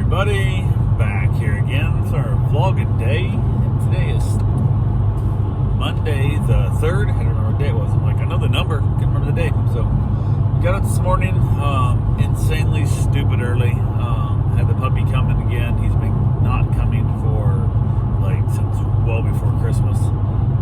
everybody, back here again for our vlogging day. Today is Monday the 3rd. I don't remember what day it was. I'm like, I know the number, can't remember the day. So, got up this morning, insanely stupid early. Had the puppy coming again. He's been not coming for since well before Christmas.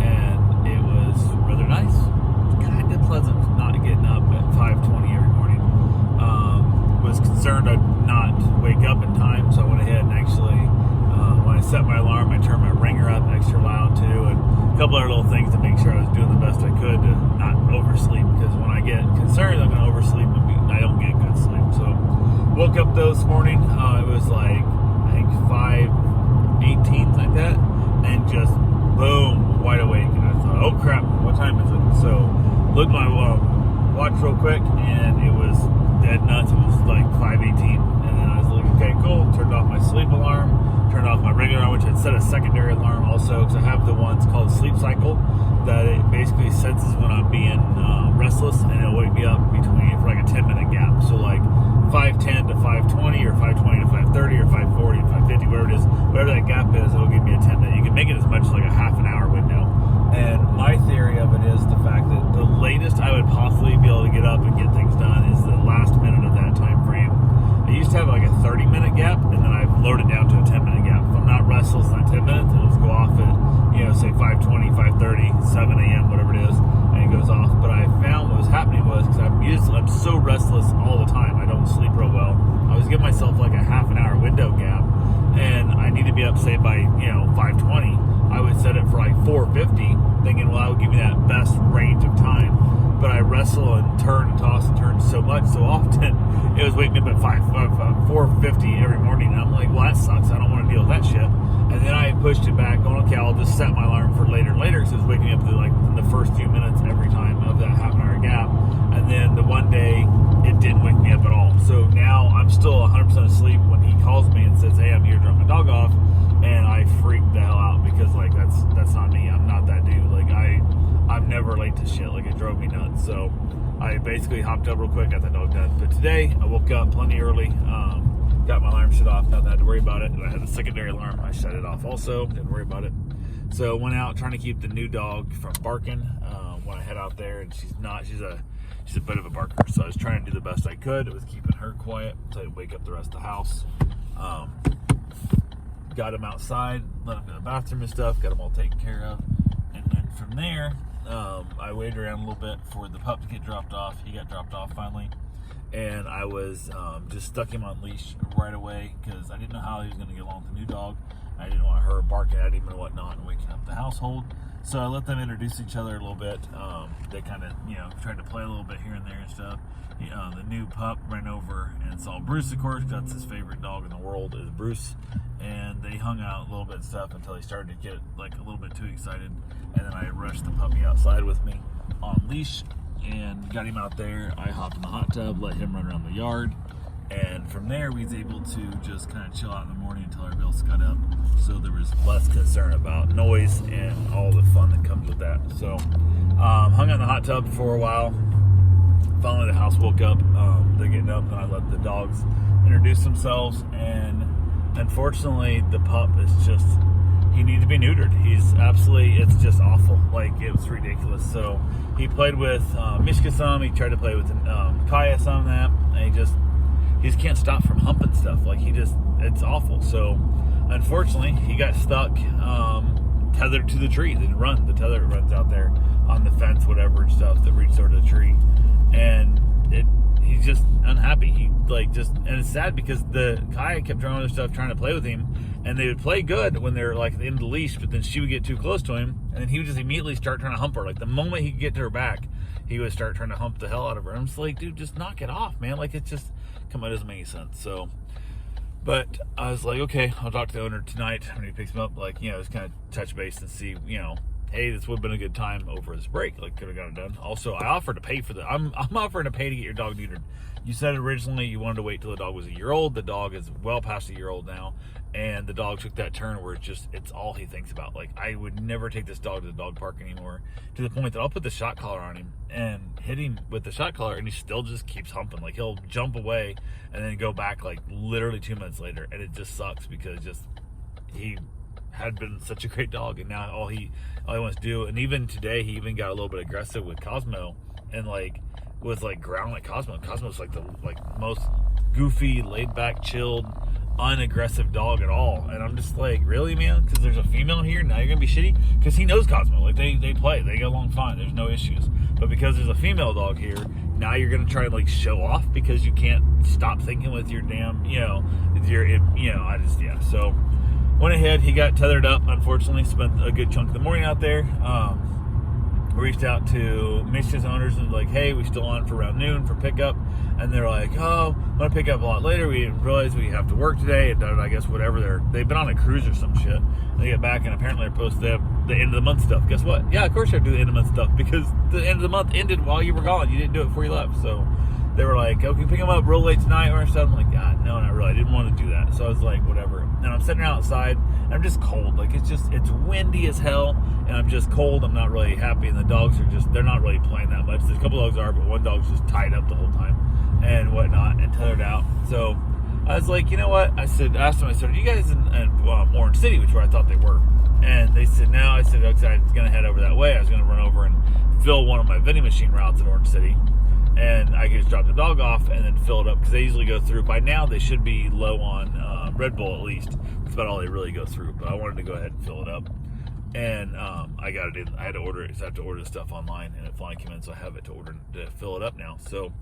And it was rather nice. Kind of pleasant not getting up at 5:20 every morning. Was concerned I'd not wake up in time, so I went ahead and actually, when I set my alarm, I turned my ringer up extra loud too, and a couple other little things to make sure I was doing the best I could to not oversleep, because when I get concerned I'm going to oversleep and I don't get good sleep. So woke up though this morning, it was like, I think 5:18, like that, and just boom, wide awake, and I thought, oh crap, what time is it? So looked at my watch real quick, and it was dead nuts. It was like 5:18, and then I was like, okay, cool. Turned off my sleep alarm, turned off my regular alarm, which had set a secondary alarm also, because I have the ones called Sleep Cycle, that it basically senses when I'm being restless, and it'll wake me up for like a 10-minute gap. So like 5:10 to 5:20, or 5:20 to 5:30, or 5:40 to 5:50, whatever it is, whatever that gap is, it'll give me a 10-minute. You can make it as much as like a half an hour window. And my theory of it is the fact that the latest I would possibly be able to get up and get things done is the last minute of that time frame. I used to have like a 30-minute gap, and then I've lowered it down to a 10-minute gap. If I'm not restless in that 10 minutes, it'll just go off at, say 5:20, 5:30, 7 a.m., whatever it is, and it goes off. But I found what was happening was, because I'm so restless all the time, I don't sleep real well, I was giving myself like a half an hour window gap, and I need to be up, say, by, 5:20. I would set it for like 4:50, thinking, well, that would give me that best range of time. But I wrestle and turn and toss and turn so often, it was waking me up at 4:50 every morning. And I'm like, well, that sucks. I don't want to deal with that shit. And then I pushed it back, going, okay, I'll just set my alarm for later, because it was waking me up to like the first few minutes every time of that half an hour gap. And then the one day, it didn't wake me up at all. So now I'm still 100% asleep when he calls me and says, hey, I'm here to drop my dog off. And I freaked the hell out, because like that's not me. I'm not that dude. Like I'm never late to shit. Like, it drove me nuts. So I basically hopped up real quick, got the dog done. But today I woke up plenty early, got my alarm shut off, nothing I had to worry about it. And I had the secondary alarm, I shut it off also, didn't worry about it. So went out trying to keep the new dog from barking when I head out there, and she's a bit of a barker. So I was trying to do the best I could. It was keeping her quiet so I'd wake up the rest of the house. Got him outside, let him go to the bathroom and stuff, got him all taken care of. And then from there, I waited around a little bit for the pup to get dropped off. He got dropped off finally. And I was just stuck him on leash right away, because I didn't know how he was going to get along with the new dog. I didn't want her barking at him and whatnot and waking up the household. So I let them introduce each other a little bit. They kind of, tried to play a little bit here and there and stuff. The new pup ran over and saw Bruce, of course. That's his favorite dog in the world, is Bruce. And they hung out a little bit and stuff until he started to get like a little bit too excited. And then I rushed the puppy outside with me on leash and got him out there. I hopped in the hot tub, let him run around the yard. And from there, we was able to just kind of chill out in the morning until our bills got up. So there was less concern about noise and all the fun that comes with that. So hung out in the hot tub for a while. Finally, the house woke up. They're getting up, and I let the dogs introduce themselves. And unfortunately, the pup is just, he needs to be neutered. It's just awful. Like, it was ridiculous. So he played with Mishka some. He tried to play with Kaya some of that. And he just can't stop from humping stuff. Like, it's awful. So unfortunately, he got stuck tethered to the tree. They didn't run. The tether runs out there on the fence, whatever and stuff that reached over to the tree. And he's just unhappy. And it's sad, because the Kaya kept trying other stuff, trying to play with him, and they would play good when they're like at the end of the leash, but then she would get too close to him, and then he would just immediately start trying to hump her. Like, the moment he could get to her back, he would start trying to hump the hell out of her. I'm just like, dude, just knock it off, man. Like, it's just, come on, it doesn't make any sense. So, but I was like, okay, I'll talk to the owner tonight when he picks him up, just kind of touch base and see, hey, this would have been a good time over his break. Like, could have got it done. Also, I offered to pay for that. I'm offering to pay to get your dog neutered. You said originally you wanted to wait till the dog was a year old. The dog is well past a year old now, and the dog took that turn where it's all he thinks about. Like, I would never take this dog to the dog park anymore, to the point that I'll put the shot collar on him and hit him with the shot collar, and he still just keeps humping. Like, he'll jump away and then go back like literally 2 minutes later, and it just sucks because he had been such a great dog, and now all he wants to do. And even today, he even got a little bit aggressive with Cosmo, and was growling at Cosmo. Cosmo's like the most goofy, laid back, chilled, unaggressive dog at all. And I'm just like, really, man? Because there's a female here, now you're gonna be shitty? Because he knows Cosmo. Like, they play, they get along fine. There's no issues. But because there's a female dog here, now you're gonna try to show off because you can't stop thinking with your damn, So went ahead. He got tethered up. Unfortunately, spent a good chunk of the morning out there. Reached out to Misha's owners and like, hey, we still on for around noon for pickup, and they're like, oh, I'm gonna pick up a lot later. We didn't realize we have to work today, and I guess whatever. They've been on a cruise or some shit. They get back and apparently they're supposed to have the end of the month stuff. Guess what? Yeah, of course you have to do the end of the month stuff because the end of the month ended while you were gone. You didn't do it before you left, so they were like, oh, can you pick them up real late tonight or something? I'm like, God, no, not really. I didn't want to do that. So I was like, whatever. And I'm sitting outside, and I'm just cold. Like, it's windy as hell, and I'm just cold. I'm not really happy, and the dogs they're not really playing that much. There's a couple dogs are, but one dog's just tied up the whole time and whatnot and tethered out. So I was like, you know what? I asked them, are you guys in Orange City, which where I thought they were? And they said, no. I said, okay, I was going to head over that way. I was going to run over and fill one of my vending machine routes at Orange City. And I could just drop the dog off and then fill it up because they usually go through. By now, they should be low on Red Bull at least. That's about all they really go through. But I wanted to go ahead and fill it up. And I got it in. I had to order it. So I have to order the stuff online. And it finally came in, so I have it to fill it up now. So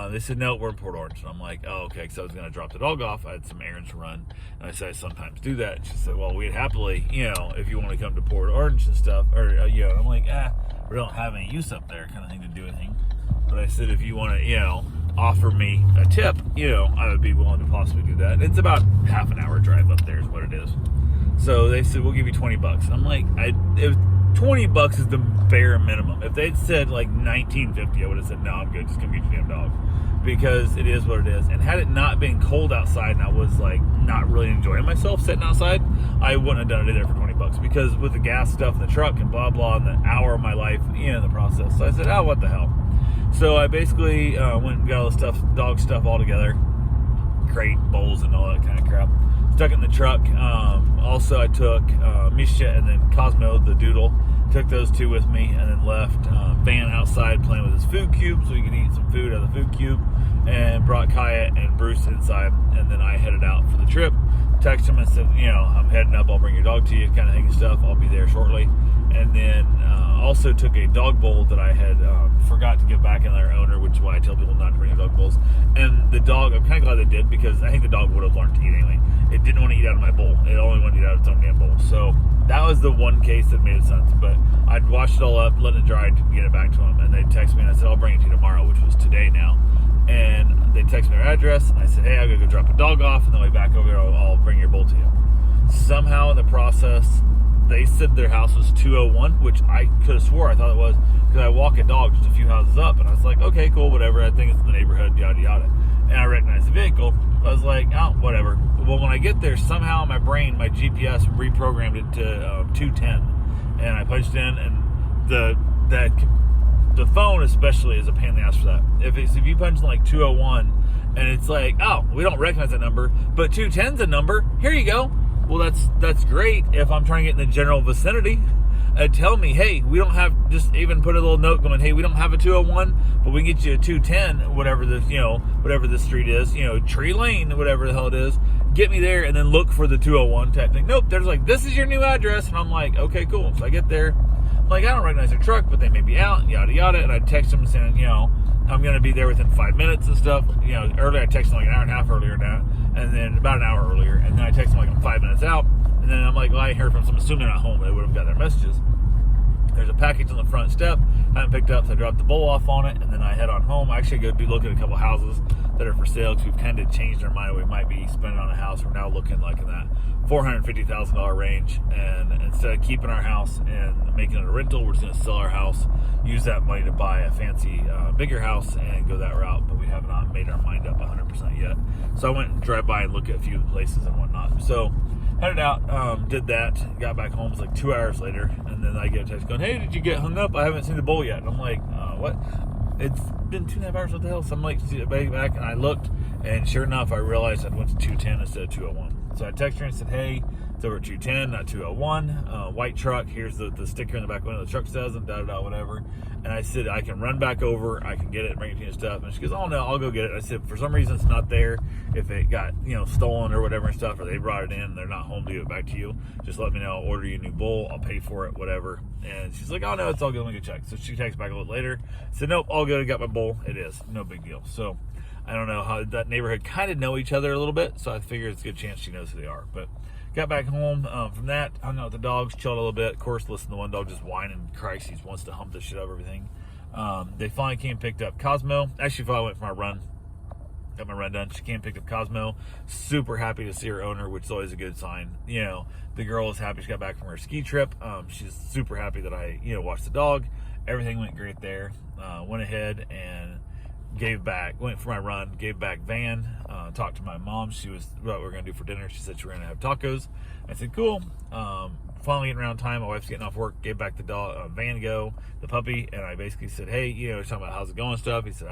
they said, no, we're in Port Orange. And I'm like, oh, okay. Because I was going to drop the dog off. I had some errands to run. And I said, I sometimes do that. And she said, well, we'd happily, if you want to come to Port Orange and stuff. Or, and I'm like, we don't have any use up there kind of thing to do anything. But I said, if you want to, offer me a tip, I would be willing to possibly do that. It's about half an hour drive up there is what it is. So they said, we'll give you $20. I'm like, if $20 is the bare minimum. If they'd said like $19.50, I would have said, no, I'm good. Just give me your damn dog. Because it is what it is. And had it not been cold outside and I was like not really enjoying myself sitting outside, I wouldn't have done it either for $20 because with the gas stuff in the truck and blah, blah, and the hour of my life in the process. So I said, oh, what the hell? So I basically went and got all the stuff, dog stuff all together, crate, bowls, and all that kind of crap. Stuck it in the truck. Also, I took Misha and then Cosmo, the doodle, took those two with me, and then left Van outside playing with his food cube so he could eat some food out of the food cube, and brought Kaya and Bruce inside, and then I headed out for the trip. Texted him and said, I'm heading up, I'll bring your dog to you, kind of thing and stuff. I'll be there shortly. And then also took a dog bowl that I had forgot to give back in their owner, which is why I tell people not to bring dog bowls. And the dog, I'm kind of glad they did because I think the dog would have learned to eat anyway. It didn't want to eat out of my bowl. It only wanted to eat out of its own damn bowl. So that was the one case that made sense. But I'd washed it all up, let it dry, and get it back to them. And they texted me and I said, I'll bring it to you tomorrow, which was today now. And they texted me their address. And I said, hey, I'm going to go drop a dog off. And then way back over there, I'll bring your bowl to you. Somehow in the process, they said their house was 201, which I could have swore I thought it was because I walk a dog just a few houses up. And I was like, okay, cool, whatever. I think it's in the neighborhood, yada, yada. And I recognized the vehicle. I was like, oh, whatever. Well, when I get there, somehow my brain, my GPS reprogrammed it to 210. And I punched in, and the phone especially is a pain in the ass for that. If you punch in like 201, and it's like, oh, we don't recognize that number, but 210's a number. Here you go. Well, that's great if I'm trying to get in the general vicinity. Tell me, hey, we don't have, just even put a little note going, hey, we don't have a 201, but we can get you a 210, whatever the street is, Tree Lane, whatever the hell it is. Get me there and then look for the 201 type thing. Nope, there's like, this is your new address. And I'm like, okay, cool. So I get there. I'm like, I don't recognize their truck, but they may be out, yada, yada. And I text them saying, I'm going to be there within 5 minutes and stuff. Earlier I texted them like an hour and a half earlier now, and then about an hour earlier. And then I texted them like I'm 5 minutes out. And then I'm like, well, I heard from some, assuming they're not home, they would have got their messages. There's a package on the front step I haven't picked up, so I dropped the bowl off on it, and then I head on home. I actually go be looking at a couple houses that are for sale, because we've kind of changed our mind. We might be spending on a house. We're now looking like in that $450,000 range, and instead of keeping our house and making it a rental, we're just going to sell our house, use that money to buy a fancy bigger house and go that route. But we have not made our mind up 100% yet. So I went and drive by and look at a few places and whatnot. So headed out, did that, got back home. It was like 2 hours later, and then I get a text going, "Hey, did you get hung up? I haven't seen the bull yet." And I'm like, what? It's been 2.5 hours. What the hell? So I'm like, see the back, and I looked, and sure enough, I realized I went to 210 instead of 201. So I texted her and said, "Hey, it's over 210, not 201. White truck. Here's the sticker in the back window of the truck says, and whatever." And I said, "I can run back over. I can get it and bring it to you and stuff." And she goes, "Oh no, I'll go get it." I said, "For some reason it's not there. If it got stolen or whatever and stuff, or they brought it in and they're not home to give it back to you, just let me know. I'll order you a new bull. I'll pay for it, whatever." And she's like, "Oh no, it's all good. Let me go check." So she texts back a little later. I said, "Nope, all good. I got my bull. It is no big deal." So I don't know how that neighborhood kind of know each other a little bit, so I figure it's a good chance she knows who they are. But got back home from that, hung out with the dogs, chilled a little bit. Of course, listen to one dog just whine and Christ, he wants to hump the shit out of everything. They finally came and picked up Cosmo. Actually, before I went for my run, got my run done, she came and picked up Cosmo. Super happy to see her owner, which is always a good sign. The girl is happy she got back from her ski trip. She's super happy that I watched the dog. Everything went great there. Went ahead and went for my run, gave back Van, talked to my mom. She was what we're going to do for dinner. She said she was going to have tacos. I said, cool. Finally getting around time, my wife's getting off work, gave back the dog, Van Go, the puppy, and I basically said, "Hey, talking about how's it going and stuff." He said,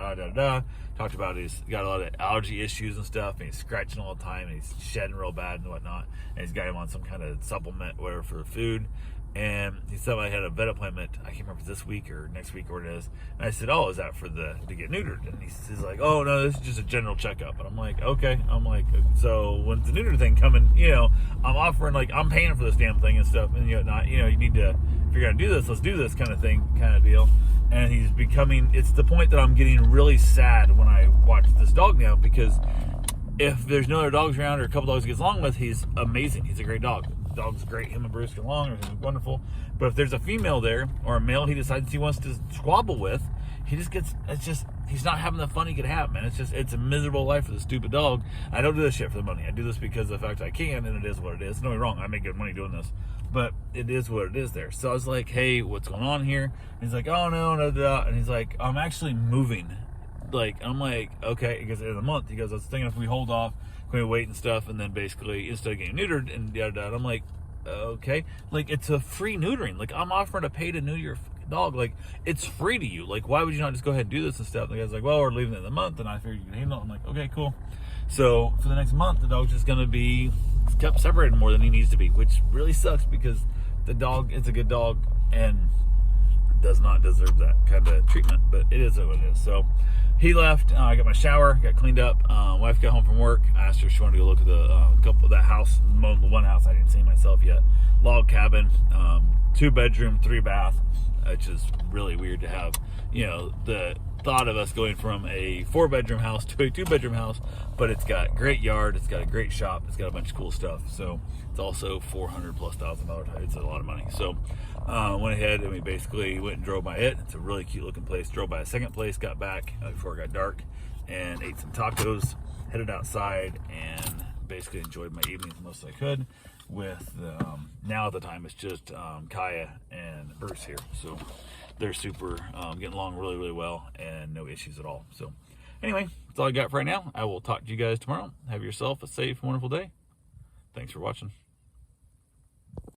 talked about he's got a lot of allergy issues and stuff, and he's scratching all the time, and he's shedding real bad and whatnot, and he's got him on some kind of supplement, whatever, for food. And he said I had a vet appointment, I can't remember if it's this week or next week or it is. And I said, "Oh, is that to get neutered?" And he's like, "Oh no, this is just a general checkup." And I'm like, "Okay." I'm like, "So when's the neuter thing coming?" I'm offering, like, I'm paying for this damn thing and stuff, and you need to, if you're gonna do this, let's do this kind of thing, kind of deal. And it's the point that I'm getting really sad when I watch this dog now, because if there's no other dogs around or a couple dogs he gets along with, he's amazing. He's a great dog. The dog's great. Him and Bruce get along. Everything's wonderful. But if there's a female there or a male he decides he wants to squabble with, he's not having the fun he could have, man. It's a miserable life for the stupid dog. I don't do this shit for the money. I do this because of the fact I can, and it is what it is. Don't get me wrong. I make good money doing this, but it is what it is there. So I was like, "Hey, what's going on here?" And he's like, "Oh no, no." And he's like, "I'm actually moving." I'm like, "Okay." He goes, "In a month." He goes, "I was thinking if we hold off, can we wait and stuff, and then basically instead of getting neutered and yada yada." I'm like, "Okay." Like, it's a free neutering. Like, I'm offering to pay to neuter your dog. Like, it's free to you. Like, why would you not just go ahead and do this and stuff? And the guy's like, "Well, we're leaving it in the month," and I figured you can handle it. I'm like, "Okay, cool." So for the next month, the dog's just gonna be kept separated more than he needs to be, which really sucks because the dog is a good dog and does not deserve that kind of treatment, but it is what it is. So he left. I got my shower, got cleaned up. Wife got home from work. I asked her if she wanted to go look at that house, the one house I didn't see myself yet. Log cabin, 2-bedroom, 3-bath. Which is really weird to have, the thought of us going from a 4-bedroom house to a 2-bedroom house, but it's got great yard, it's got a great shop, it's got a bunch of cool stuff. So it's also $400,000+. It's a lot of money. So went ahead and we basically went and drove by it. It's a really cute looking place. Drove by a second place, got back before it got dark, and ate some tacos, headed outside, and basically enjoyed my evening the most I could with now at the time it's just Kaya and Bruce here, so they're super getting along really, really well and no issues at all. So anyway, that's all I got for right now. I will talk to you guys tomorrow. Have yourself a safe, wonderful day. Thanks for watching.